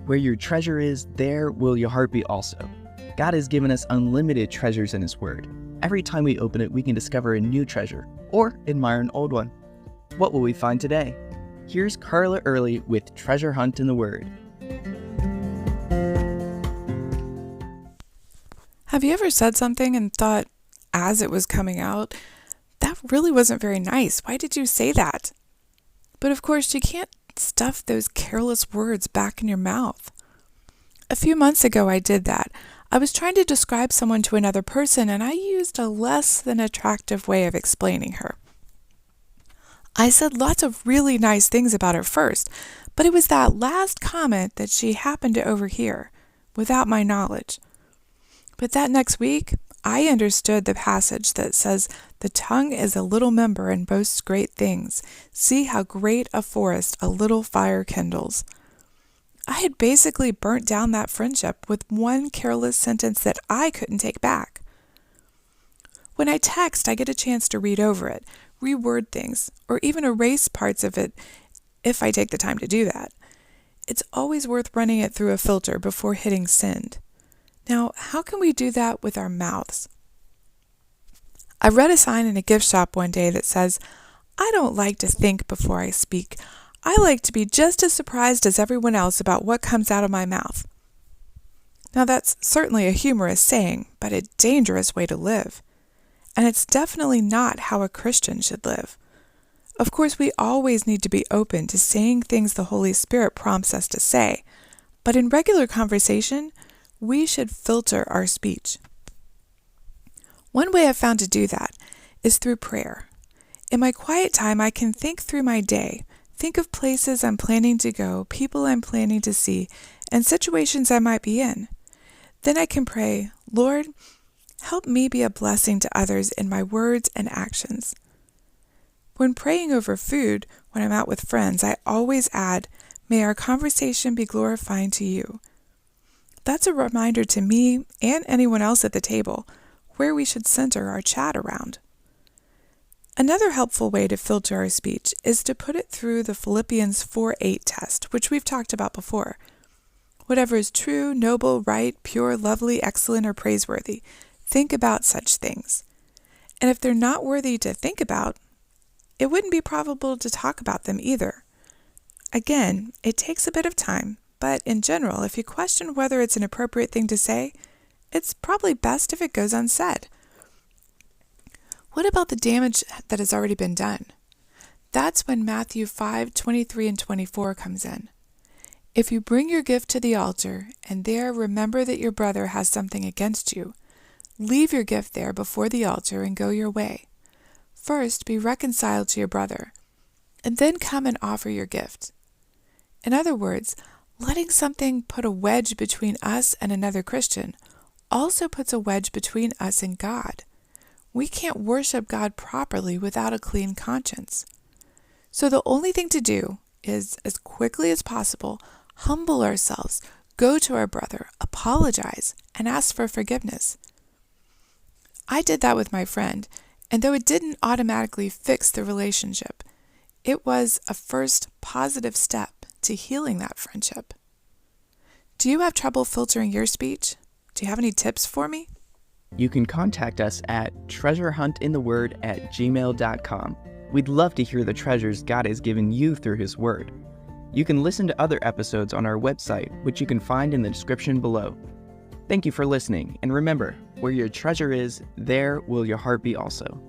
Where your treasure is, there will your heart be also. God has given us unlimited treasures in His Word. Every time we open it, we can discover a new treasure or admire an old one. What will we find today? Here's Carla Early with Treasure Hunt in the Word. Have you ever said something and thought, as it was coming out, that really wasn't very nice? Why did you say that? But of course, you can't stuff those careless words back in your mouth. A few months ago, I did that. I was trying to describe someone to another person, and I used a less than attractive way of explaining her. I said lots of really nice things about her first, but it was that last comment that she happened to overhear, without my knowledge. But that next week, I understood the passage that says, "The tongue is a little member and boasts great things. See how great a forest a little fire kindles." I had basically burnt down that friendship with one careless sentence that I couldn't take back. When I text, I get a chance to read over it, reword things, or even erase parts of it if I take the time to do that. It's always worth running it through a filter before hitting send. Now, how can we do that with our mouths? I read a sign in a gift shop one day that says, "I don't like to think before I speak. I like to be just as surprised as everyone else about what comes out of my mouth." Now, that's certainly a humorous saying, but a dangerous way to live. And it's definitely not how a Christian should live. Of course, we always need to be open to saying things the Holy Spirit prompts us to say, but in regular conversation, we should filter our speech. One way I've found to do that is through prayer. In my quiet time, I can think through my day, think of places I'm planning to go, people I'm planning to see, and situations I might be in. Then I can pray, "Lord, help me be a blessing to others in my words and actions." When praying over food, when I'm out with friends, I always add, "May our conversation be glorifying to you." That's a reminder to me and anyone else at the table where we should center our chat around. Another helpful way to filter our speech is to put it through the Philippians 4:8 test, which we've talked about before. Whatever is true, noble, right, pure, lovely, excellent, or praiseworthy, think about such things. And if they're not worthy to think about, it wouldn't be probable to talk about them either. Again, it takes a bit of time, but in general, if you question whether it's an appropriate thing to say, it's probably best if it goes unsaid. What about the damage that has already been done? That's when Matthew 5:23 and 24 comes in. "If you bring your gift to the altar, and there remember that your brother has something against you, leave your gift there before the altar and go your way. First be reconciled to your brother, and then come and offer your gift." In other words, letting something put a wedge between us and another Christian also puts a wedge between us and God. We can't worship God properly without a clean conscience. So the only thing to do is, as quickly as possible, humble ourselves, go to our brother, apologize, and ask for forgiveness. I did that with my friend, and though it didn't automatically fix the relationship, it was a first positive step to healing that friendship. Do you have trouble filtering your speech? Do you have any tips for me? You can contact us at treasurehuntintheword@gmail.com. We'd love to hear the treasures God has given you through His Word. You can listen to other episodes on our website, which you can find in the description below. Thank you for listening, and remember, where your treasure is, there will your heart be also.